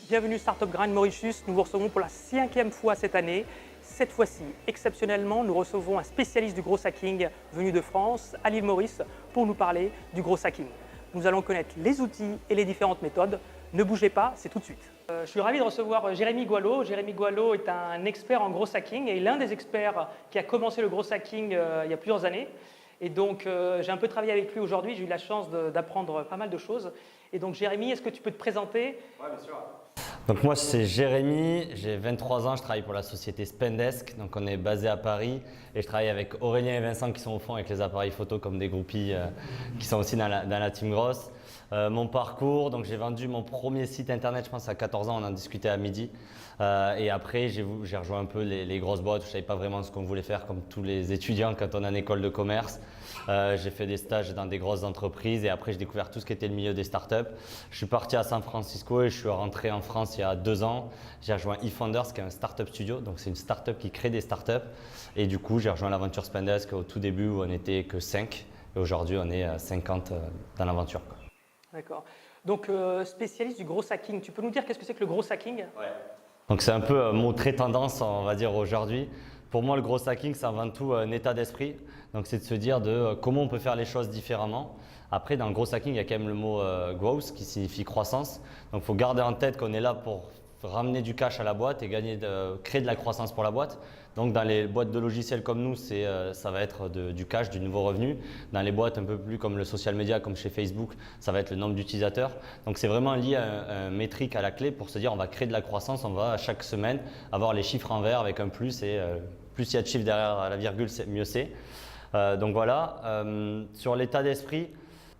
Bienvenue Startup Grind Mauritius, nous vous recevons pour la 5e fois cette année. Cette fois-ci, exceptionnellement, nous recevons un spécialiste du gros hacking venu de France, à l'île Maurice, pour nous parler du gros hacking. Nous allons connaître les outils et les différentes méthodes. Ne bougez pas, c'est tout de suite. Je suis ravi de recevoir Jérémy Goileau. Jérémy Goileau est un expert en gros hacking et l'un des experts qui a commencé le gros hacking il y a plusieurs années. Et donc, j'ai un peu travaillé avec lui aujourd'hui. J'ai eu la chance d'apprendre pas mal de choses. Et donc, Jérémy, est-ce que tu peux te présenter? Oui, bien sûr. Donc moi, c'est Jérémy, j'ai 23 ans, je travaille pour la société Spendesk. Donc on est basé à Paris et je travaille avec Aurélien et Vincent qui sont au fond avec les appareils photo comme des groupies qui sont aussi dans la team grosse. Mon parcours, donc j'ai vendu mon premier site internet, je pense à 14 ans, on en discutait à midi. Et après, j'ai rejoint un peu les grosses boîtes où je ne savais pas vraiment ce qu'on voulait faire comme tous les étudiants quand on est en école de commerce. J'ai fait des stages dans des grosses entreprises et après j'ai découvert tout ce qui était le milieu des startups. Je suis parti à San Francisco et je suis rentré en France il y a 2 ans. J'ai rejoint eFounders qui est un startup studio, donc c'est une startup qui crée des startups. Et du coup, j'ai rejoint l'aventure Spendesk au tout début où on n'était que 5 et aujourd'hui on est 50 dans l'aventure. D'accord. Donc, spécialiste du gros hacking, tu peux nous dire qu'est-ce que c'est que le gros hacking? Ouais. Donc c'est un peu un mot très tendance, on va dire aujourd'hui. Pour moi, le gros hacking, c'est avant tout un état d'esprit. Donc c'est de se dire comment on peut faire les choses différemment. Après, dans le gros hacking, il y a quand même le mot growth qui signifie croissance. Donc il faut garder en tête qu'on est là pour ramener du cash à la boîte et créer de la croissance pour la boîte. Donc dans les boîtes de logiciels comme nous, ça va être du cash, du nouveau revenu. Dans les boîtes un peu plus comme le social media, comme chez Facebook, ça va être le nombre d'utilisateurs. Donc c'est vraiment lié à un métrique à la clé pour se dire on va créer de la croissance, on va chaque semaine avoir les chiffres en vert avec un plus et plus il y a de chiffres derrière la virgule, mieux c'est. Donc voilà, sur l'état d'esprit.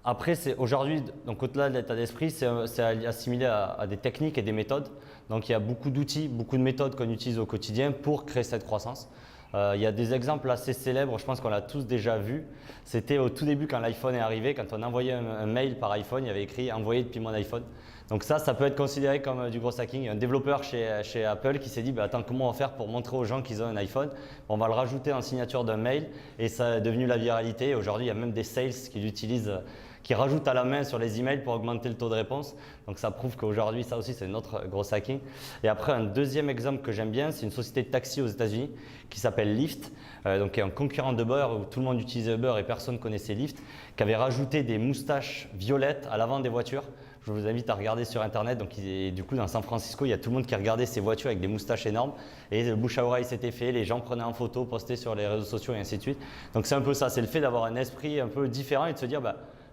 Après, aujourd'hui, donc au-delà de l'état d'esprit, c'est assimilé à des techniques et des méthodes. Donc il y a beaucoup d'outils, beaucoup de méthodes qu'on utilise au quotidien pour créer cette croissance. Il y a des exemples assez célèbres, je pense qu'on l'a tous déjà vu. C'était au tout début quand l'iPhone est arrivé, quand on envoyait un mail par iPhone, il y avait écrit « Envoyé depuis mon iPhone ». Donc ça peut être considéré comme du gros hacking. Un développeur chez Apple qui s'est dit attends, comment on va faire pour montrer aux gens qu'ils ont un iPhone? On va le rajouter en signature d'un mail et ça est devenu la viralité. Aujourd'hui, il y a même des sales qui l'utilisent, qui rajoutent à la main sur les emails pour augmenter le taux de réponse. Donc ça prouve qu'aujourd'hui, ça aussi, c'est notre gros hacking. Et après, un deuxième exemple que j'aime bien, c'est une société de taxi aux États-Unis qui s'appelle Lyft, donc qui est un concurrent d'Uber où tout le monde utilisait Uber et personne ne connaissait Lyft, qui avait rajouté des moustaches violettes à l'avant des voitures. Je vous invite à regarder sur internet. Donc, du coup, dans San Francisco, il y a tout le monde qui regardait ces voitures avec des moustaches énormes. Et le bouche à oreille s'était fait, les gens prenaient en photo, postaient sur les réseaux sociaux et ainsi de suite. Donc, c'est un peu ça, c'est le fait d'avoir un esprit un peu différent et de se dire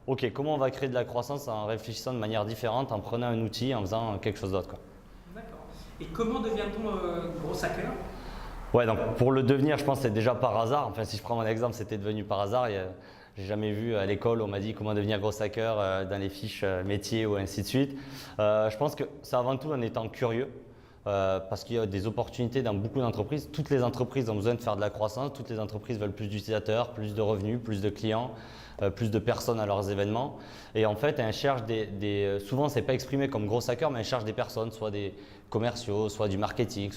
ok, comment on va créer de la croissance en réfléchissant de manière différente, en prenant un outil, en faisant quelque chose d'autre. D'accord. Et comment devient-on gros hacker? Ouais, donc pour le devenir, je pense que c'est déjà par hasard. Enfin, si je prends mon exemple, c'était devenu par hasard. J'ai jamais vu à l'école, on m'a dit comment devenir gros hacker dans les fiches métiers ou ainsi de suite. Je pense que c'est avant tout en étant curieux. Parce qu'il y a des opportunités dans beaucoup d'entreprises. Toutes les entreprises ont besoin de faire de la croissance, toutes les entreprises veulent plus d'utilisateurs, plus de revenus, plus de clients, plus de personnes à leurs événements. Et en fait, elles cherchent souvent, ce n'est pas exprimé comme gros hackers, mais elles cherchent des personnes, soit des commerciaux, soit du marketing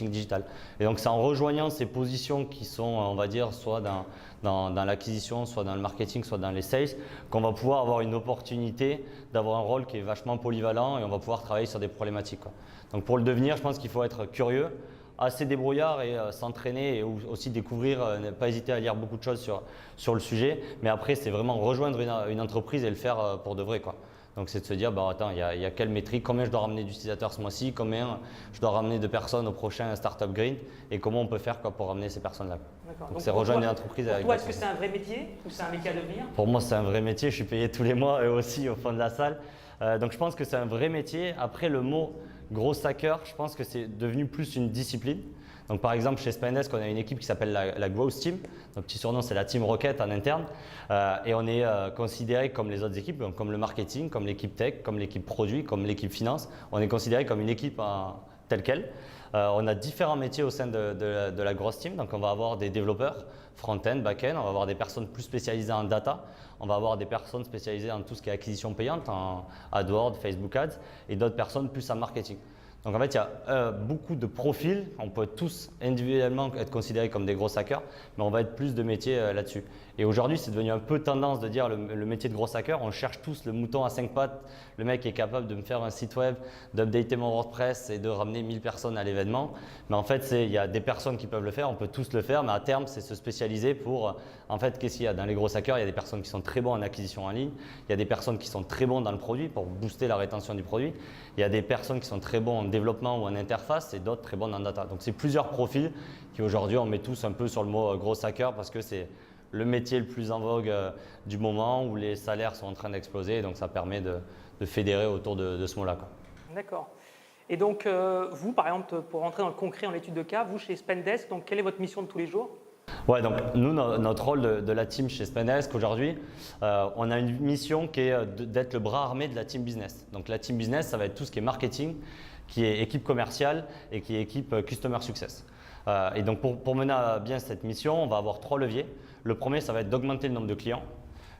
digital. Et donc, c'est en rejoignant ces positions qui sont, on va dire, soit dans l'acquisition, soit dans le marketing, soit dans les sales, qu'on va pouvoir avoir une opportunité d'avoir un rôle qui est vachement polyvalent et on va pouvoir travailler sur des problématiques, quoi. Donc pour le devenir, je pense qu'il faut être curieux, assez débrouillard et s'entraîner et aussi découvrir, ne pas hésiter à lire beaucoup de choses sur le sujet. Mais après, c'est vraiment rejoindre une entreprise et le faire pour de vrai, quoi. Donc c'est de se dire, attends, il y a quelle métrique, combien je dois ramener d'utilisateurs ce mois-ci, combien je dois ramener de personnes au prochain Startup Grind et comment on peut faire pour ramener ces personnes-là. Donc c'est rejoindre une entreprise avec. Pour toi, est-ce que c'est un vrai métier ou c'est un métier à devenir? Pour moi, c'est un vrai métier. Je suis payé tous les mois, eux aussi, au fond de la salle. Donc je pense que c'est un vrai métier. Après, le mot gros hacker, je pense que c'est devenu plus une discipline. Donc par exemple, chez Spendesk, on a une équipe qui s'appelle la Growth Team. Notre petit surnom, c'est la Team Rocket en interne. Et on est considéré comme les autres équipes, donc comme le marketing, comme l'équipe tech, comme l'équipe produit, comme l'équipe finance. On est considéré comme une équipe telle quelle. On a différents métiers au sein de la Growth Team. Donc on va avoir des développeurs, front-end, back-end. On va avoir des personnes plus spécialisées en data. On va avoir des personnes spécialisées en tout ce qui est acquisition payante, en AdWords, Facebook Ads, et d'autres personnes plus en marketing. Donc en fait, il y a beaucoup de profils. On peut tous individuellement être considérés comme des gros hackers, mais on va être plus de métiers là-dessus. Et aujourd'hui, c'est devenu un peu tendance de dire le métier de gros hacker. On cherche tous le mouton à 5 pattes, le mec qui est capable de me faire un site web, d'updater mon WordPress et de ramener 1000 personnes à l'événement. Mais en fait, il y a des personnes qui peuvent le faire, on peut tous le faire, mais à terme, c'est se spécialiser pour… En fait, qu'est-ce qu'il y a dans les gros hackers? Il y a des personnes qui sont très bons en acquisition en ligne, il y a des personnes qui sont très bons dans le produit pour booster la rétention du produit, il y a des personnes qui sont très bons en développement ou en interface et d'autres très bons en data. Donc, c'est plusieurs profils qui aujourd'hui, on met tous un peu sur le mot gros hacker parce que c'est le métier le plus en vogue du moment où les salaires sont en train d'exploser. Donc, ça permet de fédérer autour de ce mot-là. D'accord. Et donc, vous, par exemple, pour rentrer dans le concret, dans l'étude de cas, vous, chez Spendesk, donc, quelle est votre mission de tous les jours? Ouais, donc nous, notre rôle de la team chez Spendesk aujourd'hui, on a une mission qui est d'être le bras armé de la team business. Donc la team business, ça va être tout ce qui est marketing, qui est équipe commerciale et qui est équipe customer success. Et donc pour mener à bien cette mission, on va avoir 3 leviers. Le premier, ça va être d'augmenter le nombre de clients.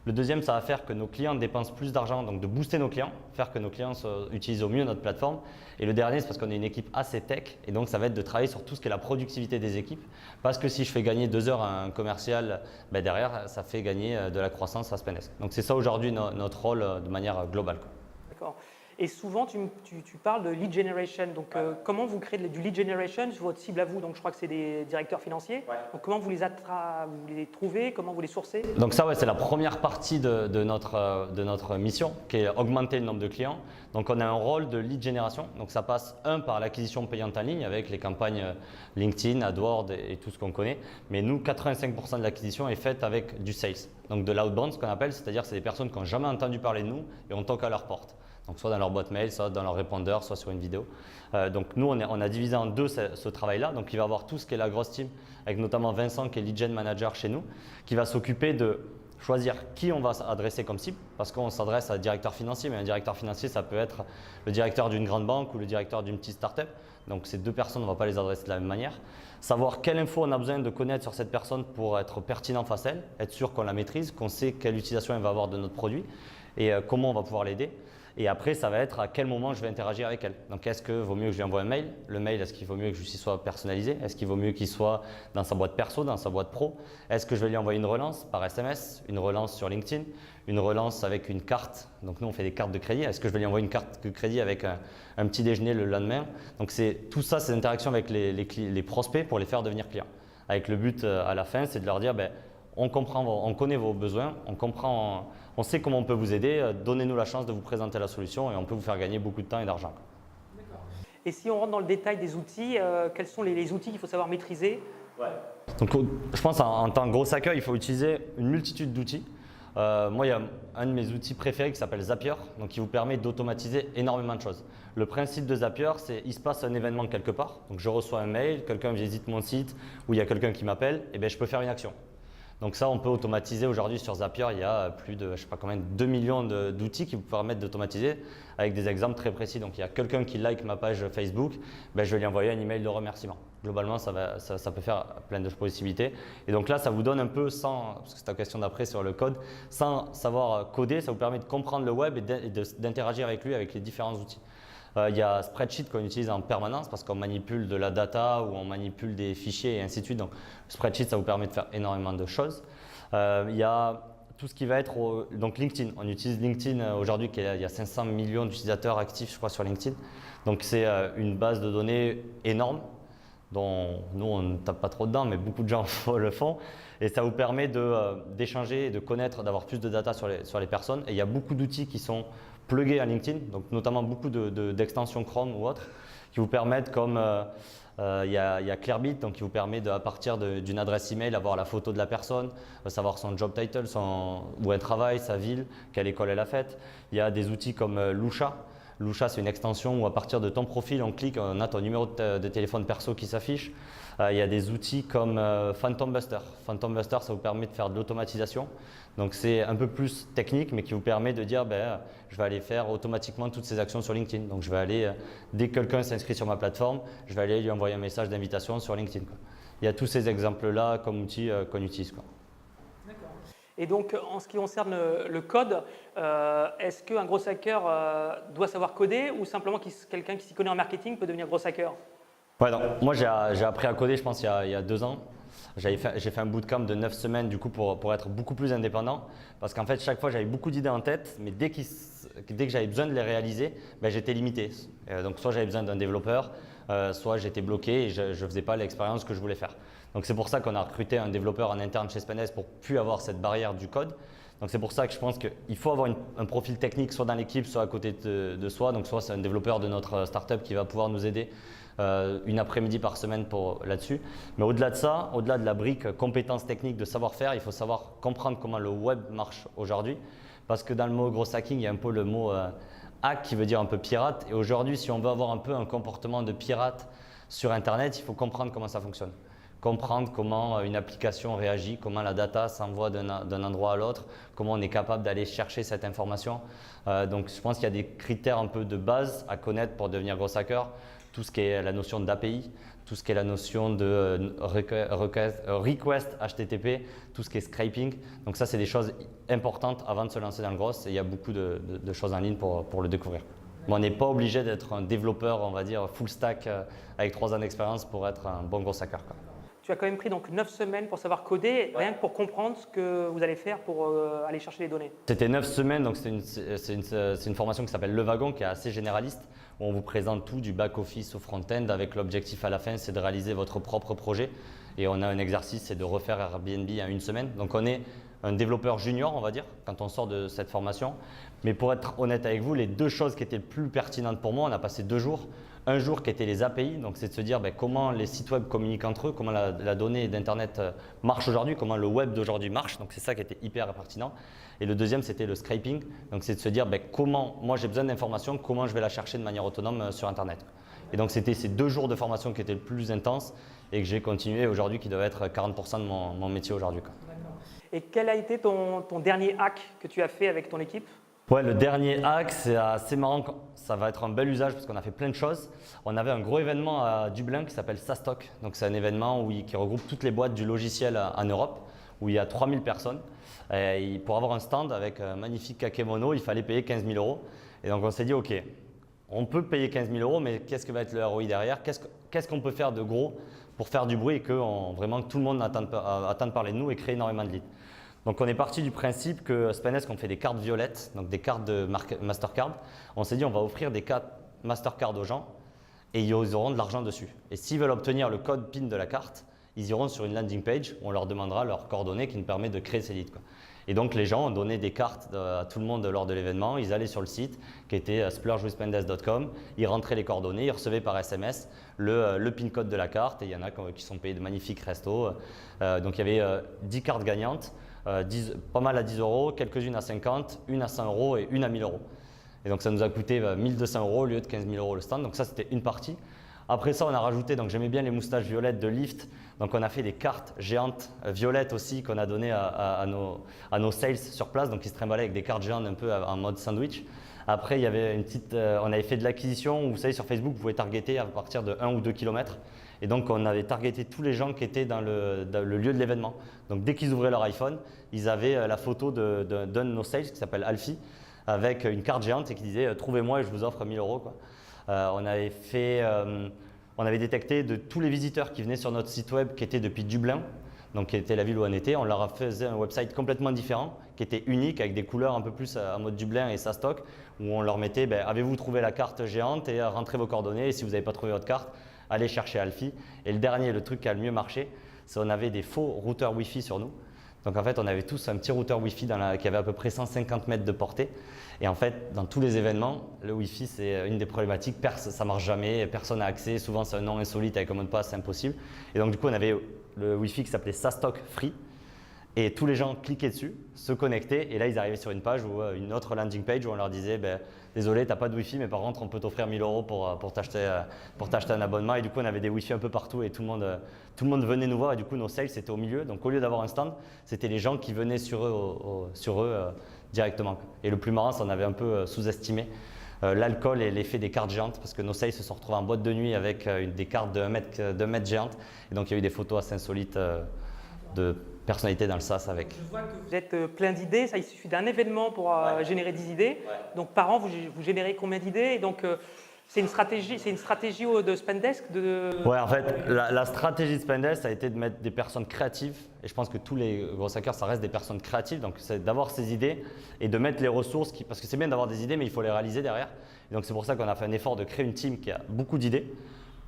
Le deuxième, ça va faire que nos clients dépensent plus d'argent, donc de booster nos clients, faire que nos clients utilisent au mieux notre plateforme. Et le dernier, c'est parce qu'on est une équipe assez tech, et donc ça va être de travailler sur tout ce qui est la productivité des équipes. Parce que si je fais gagner 2 heures à un commercial, derrière, ça fait gagner de la croissance à Spendesk. Donc c'est ça aujourd'hui notre rôle de manière globale. D'accord. Et souvent, tu parles de lead generation. Donc, comment vous créez du lead generation sur votre cible à vous? Donc, je crois que c'est des directeurs financiers. Ouais. Donc, comment vous les trouvez? Comment vous les sourcez? Donc ça, ouais, c'est la première partie de notre mission, qui est augmenter le nombre de clients. Donc, on a un rôle de lead generation. Donc, ça passe par l'acquisition payante en ligne avec les campagnes LinkedIn, AdWords et tout ce qu'on connaît. Mais nous, 85% de l'acquisition est faite avec du sales. Donc, de l'outbound, ce qu'on appelle, c'est-à-dire c'est des personnes qui n'ont jamais entendu parler de nous et on toque à leur porte. Donc soit dans leur boîte mail, soit dans leur répondeur, soit sur une vidéo. Donc nous, on a divisé en deux ce travail-là. Donc il va y avoir tout ce qui est la grosse team, avec notamment Vincent qui est lead gen manager chez nous, qui va s'occuper de choisir qui on va adresser comme cible, parce qu'on s'adresse à un directeur financier, mais un directeur financier, ça peut être le directeur d'une grande banque ou le directeur d'une petite start-up. Donc ces deux personnes, on ne va pas les adresser de la même manière. Savoir quelle info on a besoin de connaître sur cette personne pour être pertinent face à elle, être sûr qu'on la maîtrise, qu'on sait quelle utilisation elle va avoir de notre produit et comment on va pouvoir l'aider. Et après, ça va être à quel moment je vais interagir avec elle. Donc, est-ce que vaut mieux que je lui envoie un mail? Le mail, est-ce qu'il vaut mieux que celui-ci soit personnalisé? Est-ce qu'il vaut mieux qu'il soit dans sa boîte perso, dans sa boîte pro? Est-ce que je vais lui envoyer une relance par SMS, une relance sur LinkedIn, une relance avec une carte? Donc, nous, on fait des cartes de crédit. Est-ce que je vais lui envoyer une carte de crédit avec un petit déjeuner le lendemain? Donc, tout ça, c'est l'interaction avec les prospects pour les faire devenir clients. Avec le but à la fin, c'est de leur dire on connaît vos besoins, on sait comment on peut vous aider, donnez-nous la chance de vous présenter la solution et on peut vous faire gagner beaucoup de temps et d'argent. D'accord. Et si on rentre dans le détail des outils, quels sont les outils qu'il faut savoir maîtriser? Donc, je pense en tant que gros hacker, il faut utiliser une multitude d'outils. Moi, il y a un de mes outils préférés qui s'appelle Zapier, donc qui vous permet d'automatiser énormément de choses. Le principe de Zapier, c'est qu'il se passe un événement quelque part. Donc, je reçois un mail, quelqu'un visite mon site ou il y a quelqu'un qui m'appelle, et je peux faire une action. Donc ça, on peut automatiser aujourd'hui sur Zapier. Il y a plus de, je sais pas combien, 2 millions d'outils qui vous permettent d'automatiser avec des exemples très précis. Donc il y a quelqu'un qui like ma page Facebook, je vais lui envoyer un email de remerciement. Globalement, ça peut faire plein de possibilités. Et donc là, ça vous donne un peu, parce que c'est ta question d'après sur le code, sans savoir coder, ça vous permet de comprendre le web et d'interagir avec lui avec les différents outils. Il y a Spreadsheet qu'on utilise en permanence parce qu'on manipule de la data ou on manipule des fichiers et ainsi de suite. Donc Spreadsheet, ça vous permet de faire énormément de choses. Il y a tout ce qui va être donc LinkedIn. On utilise LinkedIn aujourd'hui, il y a 500 millions d'utilisateurs actifs, je crois, sur LinkedIn. Donc c'est une base de données énorme dont nous, on ne tape pas trop dedans, mais beaucoup de gens le font. Et ça vous permet d'échanger, de connaître, d'avoir plus de data sur les personnes. Et il y a beaucoup d'outils qui sont plugués à LinkedIn, donc notamment beaucoup d'extensions Chrome ou autres, qui vous permettent comme il y a Clearbit, donc qui vous permet à partir d'une adresse email avoir la photo de la personne, savoir son job title, où elle travaille, sa ville, quelle école elle a faite. Il y a des outils comme Lusha. Lusha, c'est une extension où à partir de ton profil, on clique, on a ton numéro de téléphone perso qui s'affiche. Il y a des outils comme Phantom Buster. Phantom Buster, ça vous permet de faire de l'automatisation. Donc c'est un peu plus technique, mais qui vous permet de dire je vais aller faire automatiquement toutes ces actions sur LinkedIn. Donc je vais aller, dès que quelqu'un s'inscrit sur ma plateforme, je vais aller lui envoyer un message d'invitation sur LinkedIn. Il y a tous ces exemples-là comme outils qu'on utilise. D'accord. Et donc, en ce qui concerne le code, est-ce qu'un gros hacker doit savoir coder ou simplement quelqu'un qui s'y connaît en marketing peut devenir gros hacker? Ouais, non. Moi, j'ai appris à coder, je pense, il y a 2 ans. J'ai fait un bootcamp de 9 semaines du coup pour être beaucoup plus indépendant. Parce qu'en fait, chaque fois, j'avais beaucoup d'idées en tête, mais dès que j'avais besoin de les réaliser, ben, j'étais limité. Donc, soit j'avais besoin d'un développeur, soit j'étais bloqué et je ne faisais pas l'expérience que je voulais faire. Donc, c'est pour ça qu'on a recruté un développeur en interne chez Spendesk pour plus avoir cette barrière du code. Donc, c'est pour ça que je pense qu'il faut avoir un profil technique soit dans l'équipe, soit à côté de soi. Donc, soit c'est un développeur de notre startup qui va pouvoir nous aider une après-midi par semaine là-dessus. Mais au-delà de ça, au-delà de la brique compétences techniques de savoir-faire, il faut savoir comprendre comment le web marche aujourd'hui. Parce que dans le mot gros hacking, il y a un peu le mot hack qui veut dire un peu pirate. Et aujourd'hui, si on veut avoir un peu un comportement de pirate sur Internet, il faut comprendre comment ça fonctionne. Comprendre comment une application réagit, comment la data s'envoie d'un endroit à l'autre, comment on est capable d'aller chercher cette information. Donc je pense qu'il y a des critères un peu de base à connaître pour devenir gros hacker. Tout ce qui est la notion d'API, tout ce qui est la notion de request HTTP, tout ce qui est scraping. Donc ça, c'est des choses importantes avant de se lancer dans le gros et il y a beaucoup de choses en ligne pour le découvrir. Mais on n'est pas obligé d'être un développeur, on va dire, full stack avec 3 ans d'expérience pour être un bon gros hacker, quoi. Tu as quand même pris donc 9 semaines pour savoir coder, rien que pour comprendre ce que vous allez faire pour aller chercher les données. C'était 9 semaines, donc c'est une formation qui s'appelle Le Wagon, qui est assez généraliste, où on vous présente tout du back-office au front-end, avec l'objectif à la fin, c'est de réaliser votre propre projet. Et on a un exercice, c'est de refaire Airbnb en 1 semaine. Donc on est un développeur junior, on va dire, quand on sort de cette formation. Mais pour être honnête avec vous, les 2 choses qui étaient les plus pertinentes pour moi, on a passé 2 jours. Un jour qui était les API, donc c'est de se dire comment les sites web communiquent entre eux, comment la donnée d'Internet marche aujourd'hui, comment le web d'aujourd'hui marche. Donc c'est ça qui était hyper pertinent. Et le deuxième, c'était le scraping. Donc c'est de se dire comment, moi j'ai besoin d'informations, comment je vais la chercher de manière autonome sur Internet. Et donc c'était ces 2 jours de formation qui étaient le plus intenses et que j'ai continué aujourd'hui, qui doit être 40% de mon métier aujourd'hui. Et quel a été ton dernier hack que tu as fait avec ton équipe? Ouais, le dernier hack, c'est assez marrant, ça va être un bel usage parce qu'on a fait plein de choses. On avait un gros événement à Dublin qui s'appelle SaaStock. Donc c'est un événement qui regroupe toutes les boîtes du logiciel en Europe, où il y a 3000 personnes. Et pour avoir un stand avec un magnifique kakémono, il fallait payer 15 000 €. Et donc on s'est dit, ok, on peut payer 15 000 €, mais qu'est-ce que va être le ROI derrière? Qu'est-ce qu'on peut faire de gros pour faire du bruit et que vraiment tout le monde attend de parler de nous et créer énormément de leads? Donc on est parti du principe que Spendesk, on fait des cartes violettes, donc des cartes de Mastercard. On s'est dit on va offrir des cartes Mastercard aux gens et ils auront de l'argent dessus. Et s'ils veulent obtenir le code PIN de la carte, ils iront sur une landing page où on leur demandera leurs coordonnées qui nous permet de créer ces leads, quoi. Et donc les gens ont donné des cartes à tout le monde lors de l'événement. Ils allaient sur le site qui était splurgewithspendesk.com, ils rentraient les coordonnées, ils recevaient par SMS le PIN code de la carte et il y en a qui sont payés de magnifiques restos. Donc il y avait 10 cartes gagnantes. Pas mal à 10 €, quelques-unes à 50, une à 100 € et une à 1000 €. Et donc ça nous a coûté 1200 € au lieu de 15 000 € le stand. Donc ça c'était une partie. Après ça on a rajouté, donc j'aimais bien les moustaches violettes de Lyft. Donc on a fait des cartes géantes violettes aussi qu'on a données à nos sales sur place. Donc ils se trimballaient avec des cartes géantes un peu en mode sandwich. Après il y avait on avait fait de l'acquisition où vous savez sur Facebook vous pouvez targeter à partir de 1 ou 2 km. Et donc, on avait targeté tous les gens qui étaient dans le lieu de l'événement. Donc, dès qu'ils ouvraient leur iPhone, ils avaient la photo d'un de nos sales qui s'appelle Alfie avec une carte géante et qui disait « Trouvez-moi et je vous offre 1000 €. » quoi. On avait détecté de tous les visiteurs qui venaient sur notre site web qui étaient depuis Dublin, donc qui était la ville où on était. On leur a fait un website complètement différent, qui était unique, avec des couleurs un peu plus en mode Dublin et SaaStock, où on leur mettait avez-vous trouvé la carte géante et rentrez vos coordonnées. Et si vous n'avez pas trouvé votre carte, allez chercher Alfie. Et le truc qui a le mieux marché, c'est qu'on avait des faux routeurs Wi-Fi sur nous. Donc en fait, on avait tous un petit routeur Wi-Fi qui avait à peu près 150 mètres de portée. Et en fait, dans tous les événements, le Wi-Fi, c'est une des problématiques. Ça ne marche jamais, personne n'a accès. Souvent, c'est un nom insolite avec un mot de passe, c'est impossible. Et donc du coup, on avait le Wi-Fi qui s'appelait SaaStock Free. Et tous les gens cliquaient dessus, se connectaient, et là ils arrivaient sur une page ou une autre landing page où on leur disait désolé, tu n'as pas de Wi-Fi, mais par contre on peut t'offrir 1000 € pour t'acheter un abonnement. Et du coup on avait des Wi-Fi un peu partout et tout le monde venait nous voir. Et du coup nos sales c'était au milieu, donc au lieu d'avoir un stand, c'était les gens qui venaient sur eux directement. Et le plus marrant, c'est qu'on avait un peu sous-estimé l'alcool et l'effet des cartes géantes, parce que nos sales se sont retrouvés en boîte de nuit avec des cartes de 1 mètre géantes. Et donc il y a eu des photos assez insolites de personnalité dans le SaaS avec. Je vois que vous êtes plein d'idées, ça il suffit d'un événement pour générer 10 idées. Ouais. Donc par an, vous générez combien d'idées? Et donc c'est une stratégie de Spendesk Ouais, en fait, la stratégie de Spendesk, ça a été de mettre des personnes créatives. Et je pense que tous les gros hackers, ça reste des personnes créatives. Donc c'est d'avoir ces idées et de mettre les ressources, parce que c'est bien d'avoir des idées, mais il faut les réaliser derrière. Et donc c'est pour ça qu'on a fait un effort de créer une team qui a beaucoup d'idées,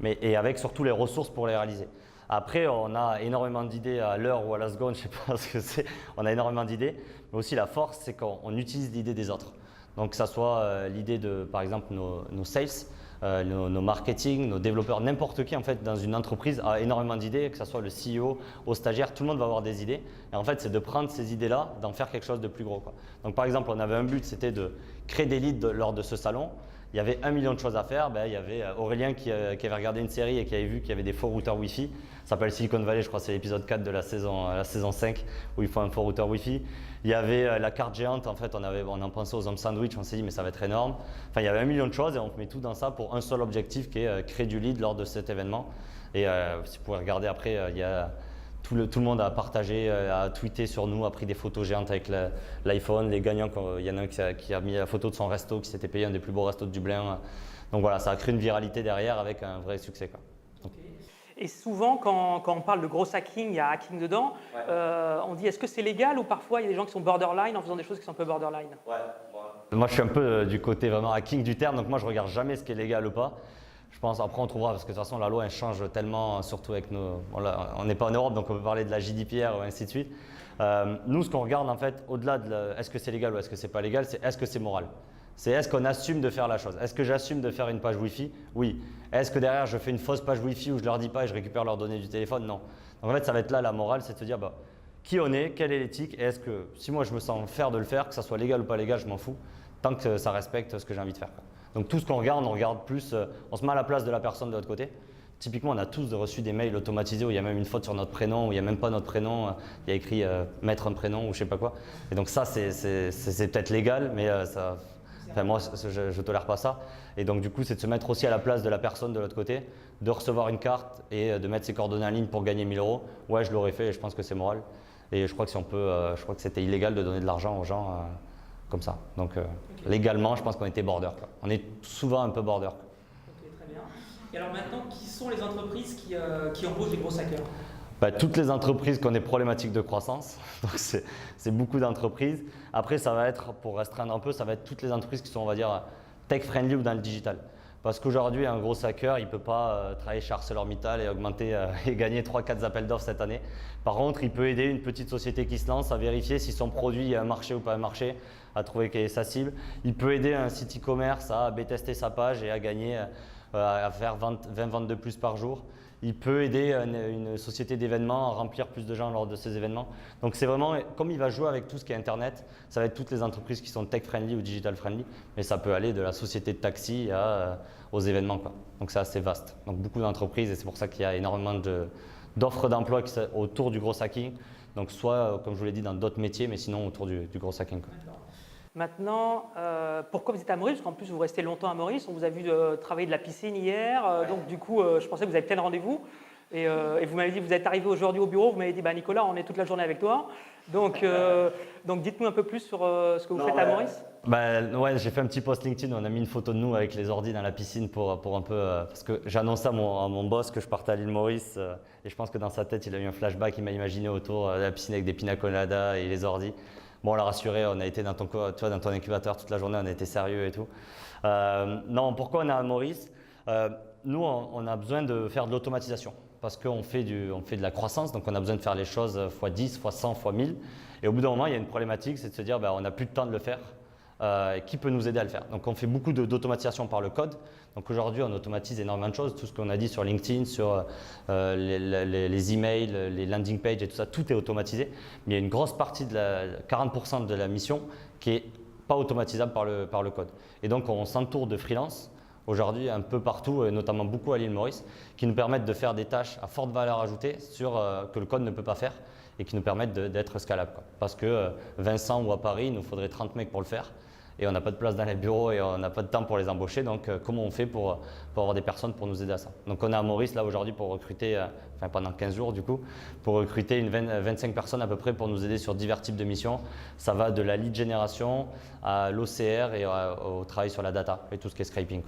et avec surtout les ressources pour les réaliser. Après, on a énormément d'idées à l'heure ou à la seconde, je ne sais pas ce que c'est. On a énormément d'idées, mais aussi la force, c'est qu'on utilise l'idée des autres. Donc que ça soit l'idée de, par exemple, nos sales, nos marketing, nos développeurs, n'importe qui en fait dans une entreprise a énormément d'idées, que ce soit le CEO, au stagiaire, tout le monde va avoir des idées. Et en fait, c'est de prendre ces idées-là, d'en faire quelque chose de plus gros, quoi. Donc par exemple, on avait un but, c'était de créer des leads lors de ce salon. Il y avait 1 million de choses à faire. Il y avait Aurélien qui avait regardé une série et qui avait vu qu'il y avait des faux routeurs Wi-Fi. Ça s'appelle Silicon Valley, je crois que c'est l'épisode 4 de la saison 5 où il faut un faux routeur Wi-Fi. Il y avait la carte géante, en fait, on en pensait aux hommes sandwich, on s'est dit mais ça va être énorme. Enfin, il y avait 1 million de choses et on met tout dans ça pour un seul objectif qui est créer du lead lors de cet événement. Et si vous pouvez regarder après, il y a tout le monde a partagé, a tweeté sur nous, a pris des photos géantes avec l'iPhone. Les gagnants, il y en a un qui a mis la photo de son resto, qui s'était payé un des plus beaux restos de Dublin. Donc voilà, ça a créé une viralité derrière avec un vrai succès, quoi. Et souvent, quand on parle de gros hacking, il y a hacking dedans. Ouais. On dit est-ce que c'est légal ou parfois il y a des gens qui sont borderline en faisant des choses qui sont un peu borderline? Ouais. Moi, je suis un peu du côté vraiment hacking du terme, donc moi, je regarde jamais ce qui est légal ou pas. Je pense après on trouvera, parce que de toute façon la loi elle change tellement, surtout avec on n'est pas en Europe donc on peut parler de la GDPR et ainsi de suite. Nous ce qu'on regarde en fait au-delà de est-ce que c'est légal ou est-ce que c'est pas légal, c'est est-ce que c'est moral. C'est est-ce qu'on assume de faire la chose. Est-ce que j'assume de faire une page Wi-Fi? Oui. Est-ce que derrière je fais une fausse page Wi-Fi où je leur dis pas et je récupère leurs données du téléphone? Non. Donc en fait ça va être là la morale, c'est de se dire qui on est, quelle est l'éthique et est-ce que si moi je me sens faire de le faire, que ça soit légal ou pas légal, je m'en fous, tant que ça respecte ce que j'ai envie de faire. Donc tout ce qu'on regarde, on regarde plus, on se met à la place de la personne de l'autre côté. Typiquement, on a tous reçu des mails automatisés où il y a même une faute sur notre prénom, où il n'y a même pas notre prénom, il y a écrit mettre un prénom ou je sais pas quoi. Et donc ça, c'est peut-être légal, mais moi, je ne tolère pas ça. Et donc du coup, c'est de se mettre aussi à la place de la personne de l'autre côté, de recevoir une carte et de mettre ses coordonnées en ligne pour gagner 1 000 €. Ouais, je l'aurais fait et je pense que c'est moral. Et je crois que si on peut, je crois que c'était illégal de donner de l'argent aux gens. Comme ça. Donc légalement, je pense qu'on était border, quoi. On est souvent un peu border, quoi. Ok, très bien. Et alors maintenant, qui sont les entreprises qui embauchent des gros hackers? Toutes les entreprises qui ont des problématiques de croissance. Donc c'est beaucoup d'entreprises. Après, ça va être, pour restreindre un peu, ça va être toutes les entreprises qui sont, on va dire, tech-friendly ou dans le digital. Parce qu'aujourd'hui, un gros hacker, il ne peut pas travailler chez ArcelorMittal et augmenter et gagner 3-4 appels d'offres cette année. Par contre, il peut aider une petite société qui se lance à vérifier si son produit a un marché ou pas un marché, à trouver quelle est sa cible. Il peut aider un site e-commerce à B-tester sa page et à gagner, à faire 20 ventes de plus par jour. Il peut aider une société d'événements à remplir plus de gens lors de ces événements. Donc c'est vraiment, comme il va jouer avec tout ce qui est Internet, ça va être toutes les entreprises qui sont tech-friendly ou digital-friendly, mais ça peut aller de la société de taxi aux événements, quoi. Donc c'est assez vaste. Donc beaucoup d'entreprises et c'est pour ça qu'il y a énormément d'offres d'emploi autour du gros hacking. Donc soit, comme je vous l'ai dit, dans d'autres métiers, mais sinon autour du gros hacking, quoi. Maintenant, pourquoi vous êtes à Maurice? Parce qu'en plus, vous restez longtemps à Maurice. On vous a vu travailler de la piscine hier. Donc, du coup, je pensais que vous avez plein de rendez-vous. Et vous m'avez dit, vous êtes arrivé aujourd'hui au bureau. Vous m'avez dit, Nicolas, on est toute la journée avec toi. Donc dites-nous un peu plus sur ce que vous faites à Maurice. Ouais, j'ai fait un petit post LinkedIn. On a mis une photo de nous avec les ordis dans la piscine pour un peu… parce que j'annonçais à mon boss que je partais à l'île Maurice. Et je pense que dans sa tête, il a eu un flashback. Il m'a imaginé autour de la piscine avec des pina coladas et les ordis. Bon, on l'a rassuré, on a été dans ton incubateur toute la journée, on a été sérieux et tout. Non, pourquoi on est à Maurice? Nous, on a besoin de faire de l'automatisation parce qu'on fait de la croissance, donc on a besoin de faire les choses x10, x100, x1000. Et au bout d'un moment, il y a une problématique, c'est de se dire on n'a plus de temps de le faire. Qui peut nous aider à le faire? Donc on fait beaucoup d'automatisation par le code. Donc aujourd'hui, on automatise énormément de choses. Tout ce qu'on a dit sur LinkedIn, sur les emails, les landing pages et tout ça, tout est automatisé. Mais il y a une grosse partie, 40% de la mission qui n'est pas automatisable par le code. Et donc on s'entoure de freelance aujourd'hui un peu partout, et notamment beaucoup à l'île Maurice, qui nous permettent de faire des tâches à forte valeur ajoutée que le code ne peut pas faire et qui nous permettent d'être scalables, quoi. Parce que Vincent ou à Paris, il nous faudrait 30 mecs pour le faire. et on n'a pas de place dans les bureaux et on n'a pas de temps pour les embaucher. Donc, comment on fait pour avoir des personnes pour nous aider à ça? Donc, on est à Maurice là aujourd'hui pour recruter, pendant 15 jours du coup, pour recruter 25 personnes à peu près pour nous aider sur divers types de missions. Ça va de la lead génération à l'OCR et au travail sur la data et tout ce qui est scraping.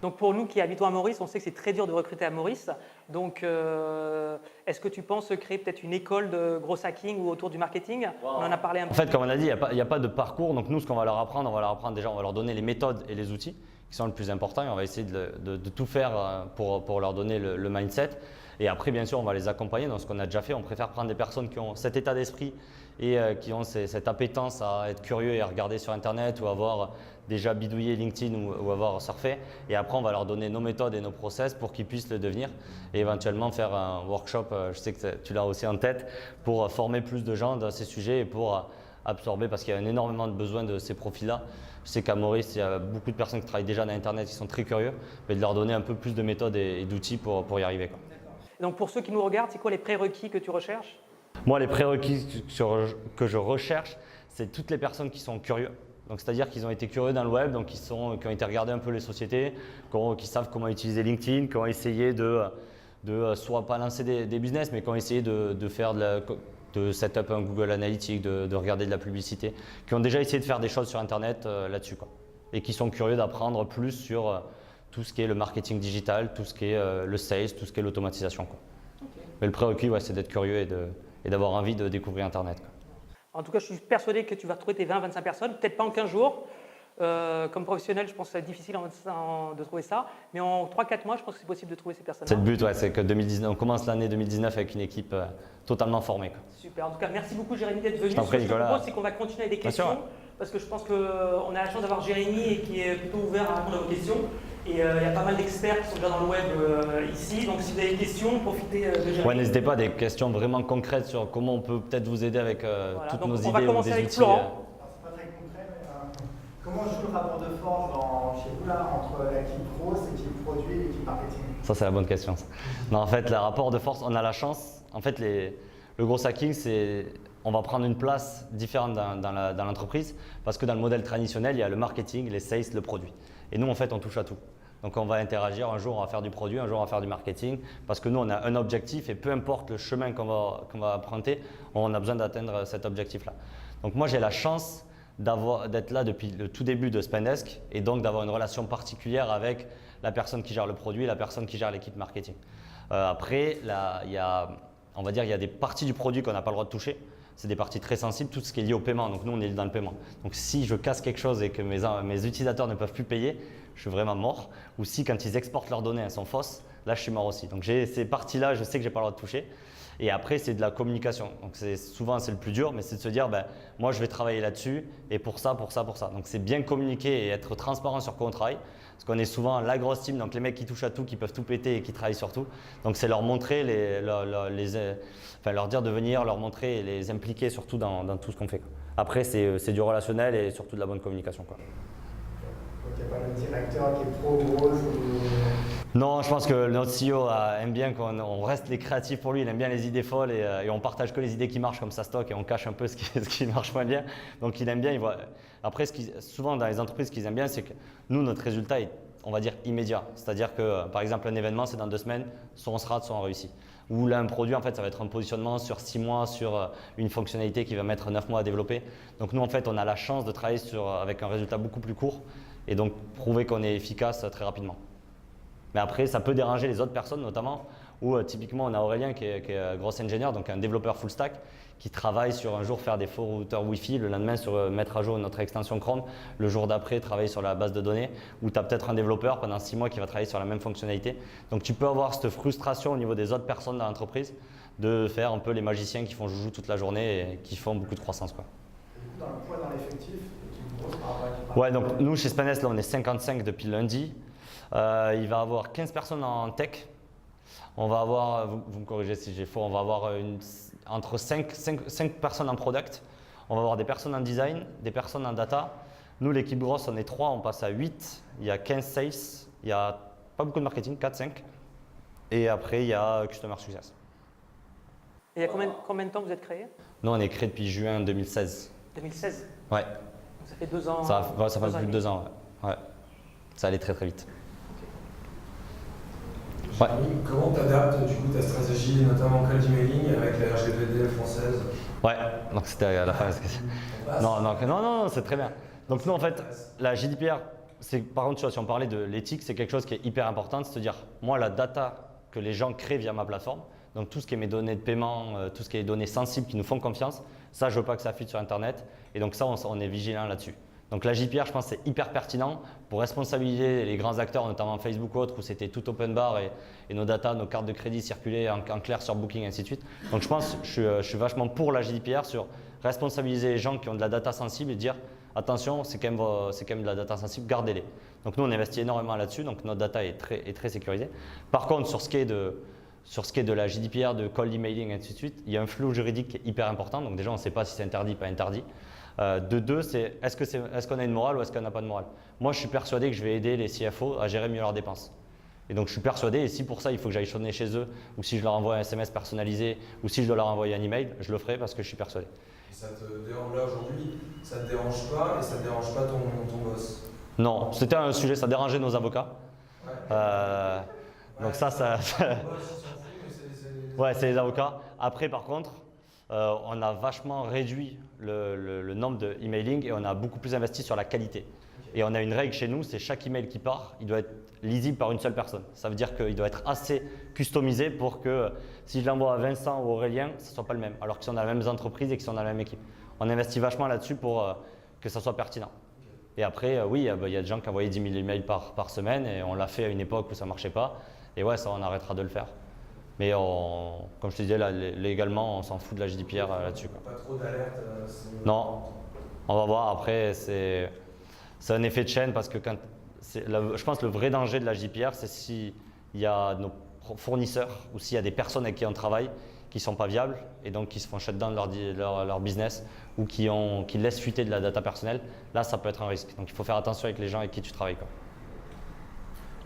Donc pour nous qui habitons à Maurice, on sait que c'est très dur de recruter à Maurice. Donc est-ce que tu penses créer peut-être une école de gros hacking ou autour du marketing? On en a parlé un peu. En fait, comme on a dit, il n'y a pas de parcours. Donc nous, ce qu'on va leur apprendre, déjà, on va leur donner les méthodes et les outils qui sont le plus importants. Et on va essayer de tout faire pour leur donner le mindset. Et après, bien sûr, on va les accompagner dans ce qu'on a déjà fait. On préfère prendre des personnes qui ont cet état d'esprit et qui ont cette appétence à être curieux et à regarder sur Internet ou avoir déjà bidouillé LinkedIn ou avoir surfé. Et après, on va leur donner nos méthodes et nos process pour qu'ils puissent le devenir et éventuellement faire un workshop, je sais que tu l'as aussi en tête, pour former plus de gens dans ces sujets et pour absorber, parce qu'il y a énormément de besoin de ces profils-là. Je sais qu'à Maurice, il y a beaucoup de personnes qui travaillent déjà dans Internet qui sont très curieux, mais de leur donner un peu plus de méthodes et d'outils pour y arriver, quoi. Donc pour ceux qui nous regardent, c'est quoi les prérequis que tu recherches? Moi, les prérequis que je recherche, c'est toutes les personnes qui sont curieux. Donc, c'est-à-dire qu'ils ont été curieux dans le web, donc qui ont été regarder un peu les sociétés, qui savent comment utiliser LinkedIn, qui ont essayé de soit pas lancer des business, mais qui ont essayé de set up un Google Analytics, de regarder de la publicité, qui ont déjà essayé de faire des choses sur Internet là-dessus, quoi. Et qui sont curieux d'apprendre plus sur tout ce qui est le marketing digital, tout ce qui est le sales, tout ce qui est l'automatisation, quoi. Okay. Mais le prérequis, c'est d'être curieux et d'avoir envie de découvrir Internet, quoi. En tout cas, je suis persuadé que tu vas trouver tes 20-25 personnes, peut-être pas en 15 jours. Comme professionnel, je pense que c'est difficile de trouver ça. Mais en 3-4 mois, je pense que c'est possible de trouver ces personnes-là. C'est le but, c'est que 2019, on commence l'année 2019 avec une équipe totalement formée, quoi. Super. En tout cas, merci beaucoup Jérémy d'être venu. Je t'en prie, Nicolas. Ce que je propose, c'est qu'on va continuer avec des questions. Parce que je pense qu'on a la chance d'avoir Jérémy et qui est plutôt ouvert à répondre à vos questions. Et il y a pas mal d'experts qui sont déjà dans le web ici. Donc si vous avez des questions, profitez de Jérémy. Ouais, n'hésitez pas, des questions vraiment concrètes sur comment on peut peut-être vous aider avec toutes nos idées. On va commencer avec Florent. C'est pas très concret, mais comment joue le rapport de force chez vous là, entre l'équipe pro, l'équipe produit et l'équipe marketing? Ça, c'est la bonne question. Non, en fait, le rapport de force, on a la chance. En fait, le gros hacking, on va prendre une place différente dans l'entreprise parce que dans le modèle traditionnel, il y a le marketing, les sales, le produit. Et nous, en fait, on touche à tout. Donc, on va interagir. Un jour, on va faire du produit, un jour, on va faire du marketing parce que nous, on a un objectif et peu importe le chemin qu'on va emprunter, on a besoin d'atteindre cet objectif-là. Donc, moi, j'ai la chance d'être là depuis le tout début de Spendesk et donc d'avoir une relation particulière avec la personne qui gère le produit et la personne qui gère l'équipe marketing. Après, il y a des parties du produit qu'on n'a pas le droit de toucher. C'est des parties très sensibles, tout ce qui est lié au paiement. Donc nous, on est dans le paiement. Donc si je casse quelque chose et que mes utilisateurs ne peuvent plus payer, je suis vraiment mort. Ou si quand ils exportent leurs données, elles sont fausses, là, je suis mort aussi. Donc j'ai ces parties-là, je sais que je n'ai pas le droit de toucher. Et après, c'est de la communication. Donc souvent, c'est le plus dur, mais c'est de se dire, moi, je vais travailler là-dessus et pour ça, pour ça, pour ça. Donc c'est bien communiquer et être transparent sur quoi on travaille. Parce qu'on est souvent la grosse team, donc les mecs qui touchent à tout, qui peuvent tout péter et qui travaillent sur tout. Donc c'est leur montrer, leur dire de venir, leur montrer et les impliquer surtout dans tout ce qu'on fait, quoi. Après, c'est du relationnel et surtout de la bonne communication, quoi. Donc il n'y a pas de directeur qui est trop gros Non, je pense que notre CEO aime bien qu'on reste les créatifs pour lui, il aime bien les idées folles et on partage que les idées qui marchent comme ça stock et on cache un peu ce qui marche moins bien. Donc il aime bien, il voit. Après, souvent dans les entreprises, ce qu'ils aiment bien, c'est que nous, notre résultat est, on va dire, immédiat. C'est-à-dire que par exemple, un événement, c'est dans 2 semaines, soit on se rate, soit on réussit. Ou là, un produit, en fait, ça va être un positionnement sur 6 mois, sur une fonctionnalité qui va mettre 9 mois à développer. Donc nous, en fait, on a la chance de travailler avec un résultat beaucoup plus court et donc prouver qu'on est efficace très rapidement. Mais après, ça peut déranger les autres personnes, notamment où typiquement, on a Aurélien qui est gros ingénieur, donc un développeur full stack, qui travaille sur un jour faire des faux routeurs Wi-Fi, le lendemain sur mettre à jour notre extension Chrome, le jour d'après travailler sur la base de données, où tu as peut-être un développeur pendant 6 mois qui va travailler sur la même fonctionnalité. Donc tu peux avoir cette frustration au niveau des autres personnes dans l'entreprise de faire un peu les magiciens qui font joujou toute la journée et qui font beaucoup de croissance, quoi. Dans le poids dans l'effectif, l'équipe grosse par rapport à l'équipe. Ouais, donc nous chez Spendesk, là on est 55 depuis lundi. Il va y avoir 15 personnes en tech. On va avoir, vous me corrigez si j'ai faux, on va avoir entre 5 personnes en product. On va avoir des personnes en design, des personnes en data. Nous, l'équipe grosse, on est 3, on passe à 8. Il y a 15 sales, il n'y a pas beaucoup de marketing, 4-5. Et après, il y a Customer Success. Et il y a combien de temps vous êtes créé? Nous, on est créé depuis juin 2016. 2016? Ouais. Ça fait 2 ans. Ça fait ans et plus de demi. 2 ans, ouais. Ça allait très très vite. Jérémy, comment tu adaptes du coup ta stratégie, notamment cold emailing, avec la RGPD française? Ouais, donc c'était à la fin. Non, c'est très bien. Donc nous en fait, la GDPR, par contre, tu vois, si on parlait de l'éthique, c'est quelque chose qui est hyper important, c'est de se dire, moi la data que les gens créent via ma plateforme, donc tout ce qui est mes données de paiement, tout ce qui est données sensibles qui nous font confiance, ça je veux pas que ça fuite sur Internet et donc ça on est vigilant là-dessus. Donc la GDPR, je pense que c'est hyper pertinent pour responsabiliser les grands acteurs, notamment Facebook ou autres, où c'était tout open bar et nos data, nos cartes de crédit circulaient en clair sur Booking et ainsi de suite. Donc je pense que je suis vachement pour la GDPR sur responsabiliser les gens qui ont de la data sensible et dire attention, c'est quand même de la data sensible, gardez-les. Donc nous on investit énormément là-dessus, donc notre data est très sécurisée. Par contre, sur ce qui est de la GDPR, de cold emailing et ainsi de suite, il y a un flou juridique qui est hyper important. Donc déjà, on ne sait pas si c'est interdit ou pas interdit. De deux, c'est est-ce qu'on a une morale ou est-ce qu'on n'a pas de morale? Moi, je suis persuadé que je vais aider les CFO à gérer mieux leurs dépenses. Et donc, je suis persuadé, et si pour ça, il faut que j'aille sonner chez eux, ou si je leur envoie un SMS personnalisé, ou si je dois leur envoyer un email, je le ferai parce que je suis persuadé. Et ça te dérange là aujourd'hui, ça te dérange pas et ça te dérange pas ton boss? Non, c'était un sujet, ça dérangeait nos avocats. Ouais. Donc ça ouais, c'est les avocats. Après, par contre, on a vachement réduit le nombre de emailing et on a beaucoup plus investi sur la qualité. Et on a une règle chez nous, c'est chaque email qui part, il doit être lisible par une seule personne. Ça veut dire qu'il doit être assez customisé pour que si je l'envoie à Vincent ou Aurélien, ce ne soit pas le même, alors qu'ils sont dans la même entreprise et qu'ils sont dans la même équipe. On investit vachement là-dessus pour que ça soit pertinent. Et après, oui, il y a des gens qui envoyaient 10 000 emails par semaine et on l'a fait à une époque où ça ne marchait pas. Et ouais, ça, on arrêtera de le faire. Mais comme je te disais, là, légalement, on s'en fout de la GDPR là-dessus. Pas trop d'alerte. Non, on va voir. Après, c'est un effet de chaîne parce que je pense que le vrai danger de la GDPR, c'est s'il y a nos fournisseurs ou s'il y a des personnes avec qui on travaille qui ne sont pas viables et donc qui se font shut down leur business ou qui laissent fuiter de la data personnelle. Là, ça peut être un risque. Donc, il faut faire attention avec les gens avec qui tu travailles, quoi.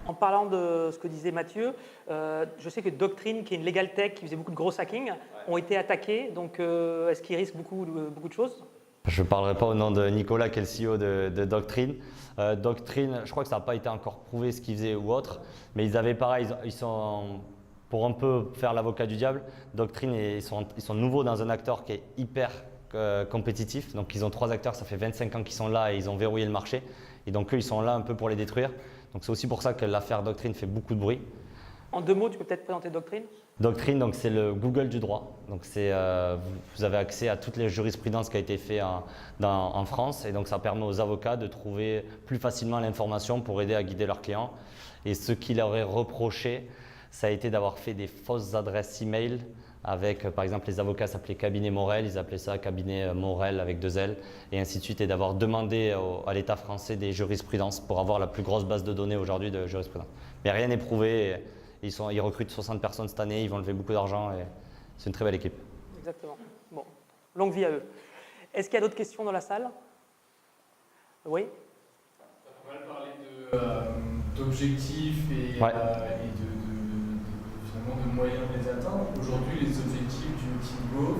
En parlant de ce que disait Mathieu, je sais que Doctrine, qui est une legal tech qui faisait beaucoup de gros hacking, ont été attaqués. Donc, est-ce qu'ils risquent beaucoup de choses? Je ne parlerai pas au nom de Nicolas, qui est le CEO de Doctrine. Doctrine, je crois que ça n'a pas été encore prouvé ce qu'ils faisaient ou autre, mais ils avaient pareil, ils sont, pour un peu faire l'avocat du diable, Doctrine, ils sont nouveaux dans un acteur qui est hyper compétitif. Donc, ils ont 3 acteurs, ça fait 25 ans qu'ils sont là et ils ont verrouillé le marché. Et donc, eux, ils sont là un peu pour les détruire. Donc c'est aussi pour ça que l'affaire Doctrine fait beaucoup de bruit. En 2 mots, tu peux peut-être présenter Doctrine? Doctrine, donc c'est le Google du droit. Donc vous avez accès à toutes les jurisprudences qui a été fait en France et donc ça permet aux avocats de trouver plus facilement l'information pour aider à guider leurs clients. Et ce qui leur est reproché, ça a été d'avoir fait des fausses adresses email avec, par exemple, les avocats s'appelaient cabinet Morel, ils appelaient ça cabinet Morel avec 2 L et ainsi de suite, et d'avoir demandé à l'État français des jurisprudences pour avoir la plus grosse base de données aujourd'hui de jurisprudence. Mais rien n'est prouvé, ils recrutent 60 personnes cette année, ils vont lever beaucoup d'argent et c'est une très belle équipe. Exactement. Bon, longue vie à eux. Est-ce qu'il y a d'autres questions dans la salle? Oui? On va parler d'objectifs et, Ouais. finalement de moyens de les atteindre. Aujourd'hui, les objectifs du Team Growth,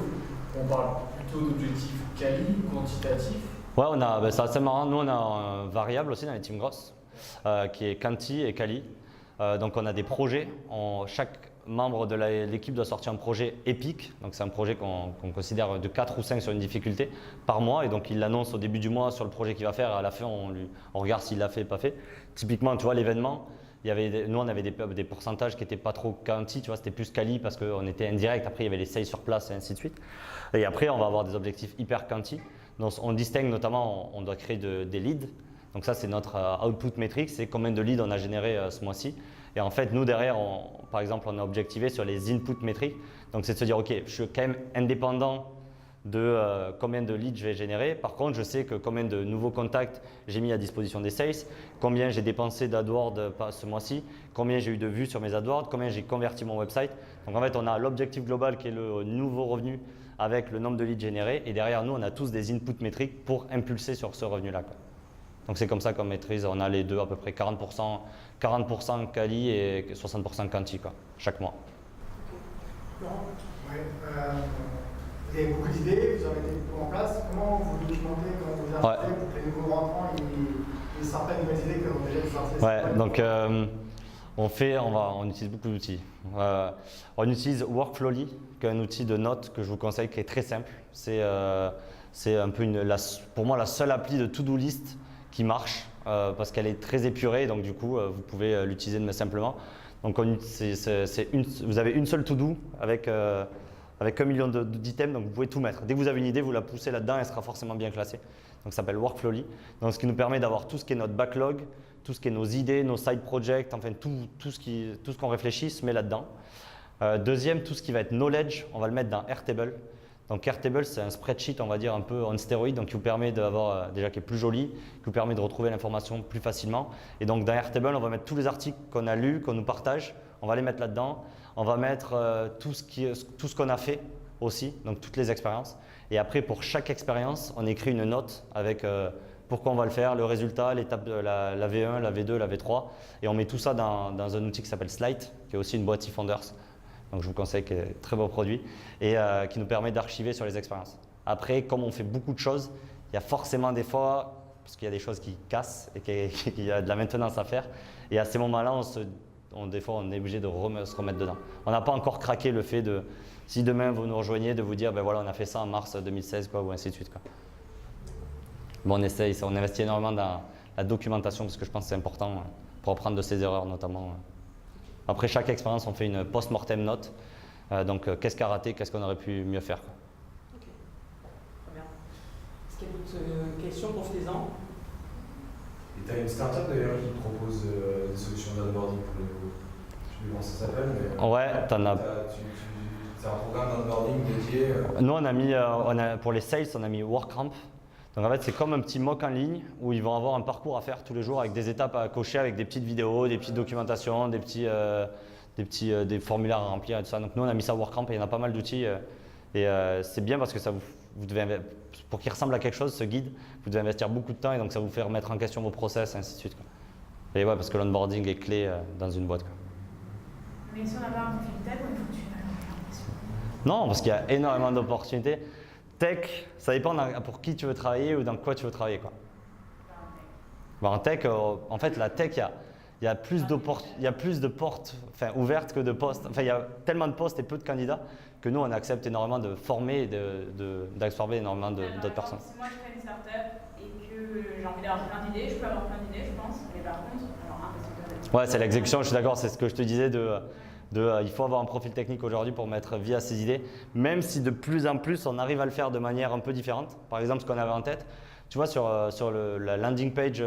on parle plutôt d'objectifs quali ou quantitatifs? Ouais, c'est assez marrant. Nous, on a un variable aussi dans les Team Growth qui est quanti et quali. Donc, on a des projets. Chaque membre de l'équipe doit sortir un projet épique. Donc, c'est un projet qu'on considère de 4 ou 5 sur une difficulté par mois. Et donc, il l'annonce au début du mois sur le projet qu'il va faire. À la fin, on regarde s'il l'a fait ou pas fait. Typiquement, tu vois, l'événement, nous, on avait des pourcentages qui n'étaient pas trop quanti, tu vois, c'était plus quali parce qu'on était indirect. Après, il y avait les sales sur place et ainsi de suite. Et après, on va avoir des objectifs hyper quanti. Donc, on distingue notamment, on doit créer des leads. Donc ça, c'est notre output metric, c'est combien de leads on a généré ce mois-ci. Et en fait, nous, derrière, par exemple, on a objectivé sur les input metrics. Donc, c'est de se dire, OK, je suis quand même indépendant de combien de leads je vais générer. Par contre, je sais que combien de nouveaux contacts j'ai mis à disposition des sales, combien j'ai dépensé d'AdWords ce mois-ci, combien j'ai eu de vues sur mes AdWords, combien j'ai converti mon website. Donc, en fait, on a l'objectif global qui est le nouveau revenu avec le nombre de leads générés. Et derrière nous, on a tous des input metrics pour impulser sur ce revenu-là. Donc, c'est comme ça qu'on maîtrise. On a les deux à peu près 40% quali et 60% quanti chaque mois. Ouais, Vous avez beaucoup d'idées, vous en mettez beaucoup en place. Comment vous documentez, comment vous arrêtez pour que les nouveaux rentrants ils sortent pas de nouvelles idées que vous déjà sortez? Ouais, donc on utilise beaucoup d'outils. On utilise Workflowly, qui est un outil de notes que je vous conseille, qui est très simple. C'est un peu pour moi la seule appli de to-do list qui marche parce qu'elle est très épurée, donc du coup vous pouvez l'utiliser simplement. Donc vous avez une seule to-do avec 1 million d'items, donc vous pouvez tout mettre. Dès que vous avez une idée, vous la poussez là-dedans, elle sera forcément bien classée. Donc ça s'appelle Workflowly. Donc ce qui nous permet d'avoir tout ce qui est notre backlog, tout ce qui est nos idées, nos side projects, enfin tout ce qu'on réfléchit se met là-dedans. Deuxième, tout ce qui va être knowledge, on va le mettre dans Airtable. Donc Airtable, c'est un spreadsheet, on va dire, un peu on stéroïde, donc qui vous permet d'avoir, déjà qui est plus joli, qui vous permet de retrouver l'information plus facilement. Et donc dans Airtable, on va mettre tous les articles qu'on a lus, qu'on nous partage, on va les mettre là-dedans. On va mettre tout ce qu'on a fait aussi, donc toutes les expériences. Et après, pour chaque expérience, on écrit une note avec pourquoi on va le faire, le résultat, l'étape de la V1, la V2, la V3. Et on met tout ça dans un outil qui s'appelle Slide, qui est aussi une boîte eFounders. Donc je vous conseille, qui est un très beau produit et qui nous permet d'archiver sur les expériences. Après, comme on fait beaucoup de choses, il y a forcément des fois, parce qu'il y a des choses qui cassent et qu'il y a de la maintenance à faire. Et à ces moments-là, des fois, on est obligé de se remettre dedans. On n'a pas encore craqué le fait de, si demain vous nous rejoignez, de vous dire, ben voilà, on a fait ça en mars 2016, quoi, ou ainsi de suite, quoi. Bon, on investit énormément dans la documentation parce que je pense que c'est important pour apprendre de ses erreurs, notamment. Après chaque expérience, on fait une post-mortem note. Donc, qu'est-ce qui a raté, qu'est-ce qu'on aurait pu mieux faire, quoi. Ok, très bien. Est-ce qu'il y a d'autres questions? Profitez-en. Et tu as une startup d'ailleurs qui propose des solutions d'onboarding pour les nouveaux. Je sais plus comment ça s'appelle, mais. Ouais, t'en as. C'est un programme d'onboarding dédié. Nous, pour les sales, on a mis WorkRamp. Donc en fait, c'est comme un petit mock en ligne où ils vont avoir un parcours à faire tous les jours avec des étapes à cocher, avec des petites vidéos, des petites documentations, des formulaires à remplir et tout ça. Donc nous, on a mis ça à WorkRamp et il y en a pas mal d'outils. Et c'est bien parce que vous devez, pour qu'il ressemble à quelque chose, ce guide, vous devez investir beaucoup de temps et donc ça vous fait remettre en question vos process et ainsi de suite, quoi. Et ouais, parce que l'onboarding est clé dans une boîte, quoi. Mais si on n'a pas un profil tech, on est foutu. Non, parce qu'il y a énormément d'opportunités. Tech, ça dépend pour qui tu veux travailler ou dans quoi tu veux travailler, quoi. En tech, en fait, la tech, il y a plus de portes ouvertes que de postes. Enfin, il y a tellement de postes et peu de candidats que nous, on accepte énormément de former et d'absorber énormément d'autres personnes. Si moi, je crée une start-up et que j'ai envie d'avoir plein d'idées, je peux avoir plein d'idées, je pense. Mais par contre, alors impossible de... Ouais, c'est l'exécution, je suis d'accord, c'est ce que je te disais il faut avoir un profil technique aujourd'hui pour mettre vie à ses idées, même si de plus en plus on arrive à le faire de manière un peu différente. Par exemple, ce qu'on avait en tête, tu vois, sur la landing page,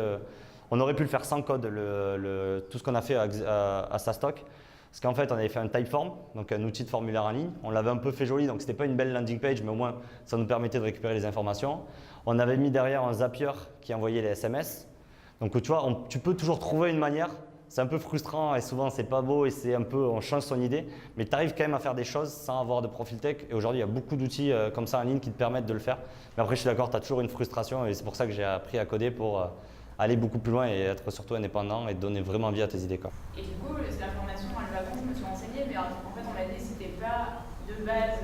on aurait pu le faire sans code, tout ce qu'on a fait à SaaStock. Parce qu'en fait, on avait fait un Typeform, donc un outil de formulaire en ligne. On l'avait un peu fait joli, donc ce n'était pas une belle landing page, mais au moins ça nous permettait de récupérer les informations. On avait mis derrière un Zapier qui envoyait les SMS. Donc tu vois, tu peux toujours trouver une manière. C'est un peu frustrant et souvent c'est pas beau et c'est un peu, on change son idée, mais tu arrives quand même à faire des choses sans avoir de profil tech. Et aujourd'hui, il y a beaucoup d'outils comme ça en ligne qui te permettent de le faire. Mais après, je suis d'accord, tu as toujours une frustration et c'est pour ça que j'ai appris à coder pour aller beaucoup plus loin et être surtout indépendant et donner vraiment vie à tes idées, quoi. Et du coup, c'est la formation dans le wagon, je me suis renseignée, mais en fait, on m'a dit que c'était pas de base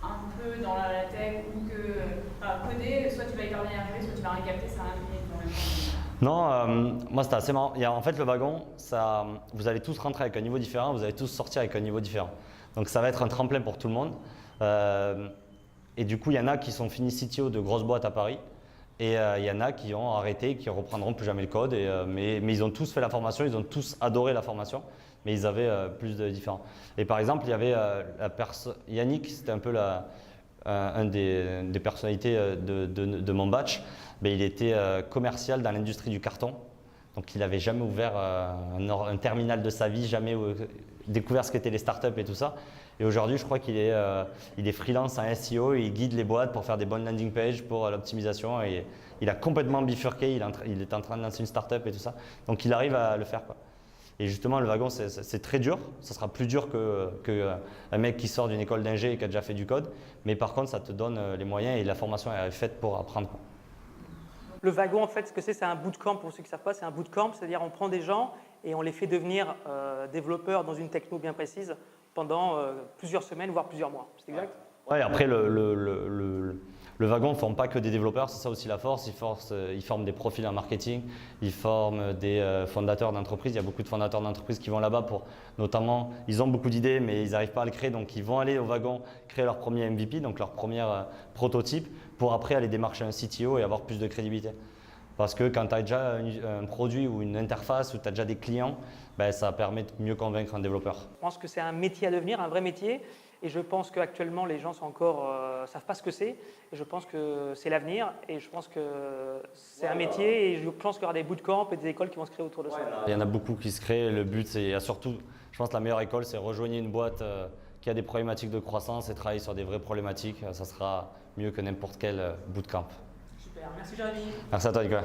un peu dans la tech ou que coder, soit tu vas hyper bien y arriver, soit tu vas rien capter, ça n'a rien fini dans le même temps. Non, moi c'était assez marrant. En fait, le wagon, vous allez tous rentrer avec un niveau différent, vous allez tous sortir avec un niveau différent. Donc ça va être un tremplin pour tout le monde. Et du coup, il y en a qui sont finis CTO de grosses boîtes à Paris. Et il y en a qui ont arrêté, qui ne reprendront plus jamais le code. Mais ils ont tous fait la formation, ils ont tous adoré la formation. Mais ils avaient plus de différents. Et par exemple, il y avait Yannick, c'était un peu un des personnalités de mon batch. Mais il était commercial dans l'industrie du carton. Donc il n'avait jamais ouvert un terminal de sa vie, jamais découvert ce qu'étaient les startups et tout ça. Et aujourd'hui, je crois qu'il est freelance en SEO et il guide les boîtes pour faire des bonnes landing pages pour l'optimisation. Et il a complètement bifurqué, il est en train de lancer une startup et tout ça. Donc il arrive à le faire, quoi. Et justement, le wagon, c'est très dur. Ça sera plus dur qu'un mec qui sort d'une école d'ingé et qui a déjà fait du code. Mais par contre, ça te donne les moyens et la formation est faite pour apprendre, quoi. Le wagon, en fait, ce que c'est un bootcamp. Pour ceux qui ne savent pas, c'est un bootcamp, c'est-à-dire on prend des gens et on les fait devenir développeurs dans une techno bien précise pendant plusieurs semaines, voire plusieurs mois. C'est exact ? Ouais, après, le wagon ne forme pas que des développeurs, c'est ça aussi la force. Ils forment des profils en marketing, ils forment des fondateurs d'entreprises. Il y a beaucoup de fondateurs d'entreprises qui vont là-bas pour, notamment, ils ont beaucoup d'idées, mais ils n'arrivent pas à le créer. Donc, ils vont aller au wagon créer leur premier MVP, donc leur premier prototype, pour après aller démarcher un CTO et avoir plus de crédibilité. Parce que quand tu as déjà un produit ou une interface, ou tu as déjà des clients, ben, ça permet de mieux convaincre un développeur. Je pense que c'est un métier à devenir, un vrai métier. Et je pense qu'actuellement, les gens savent pas ce que c'est. Et je pense que c'est l'avenir. Et je pense que c'est un métier. Et je pense qu'il y aura des bootcamps et des écoles qui vont se créer autour de ça. Il y en a beaucoup qui se créent. Le but, c'est surtout, je pense que la meilleure école, c'est rejoigner une boîte qui a des problématiques de croissance et travailler sur des vraies problématiques. Ça sera mieux que n'importe quel bootcamp. Super. Merci Jérémy. Merci à toi, Nicolas.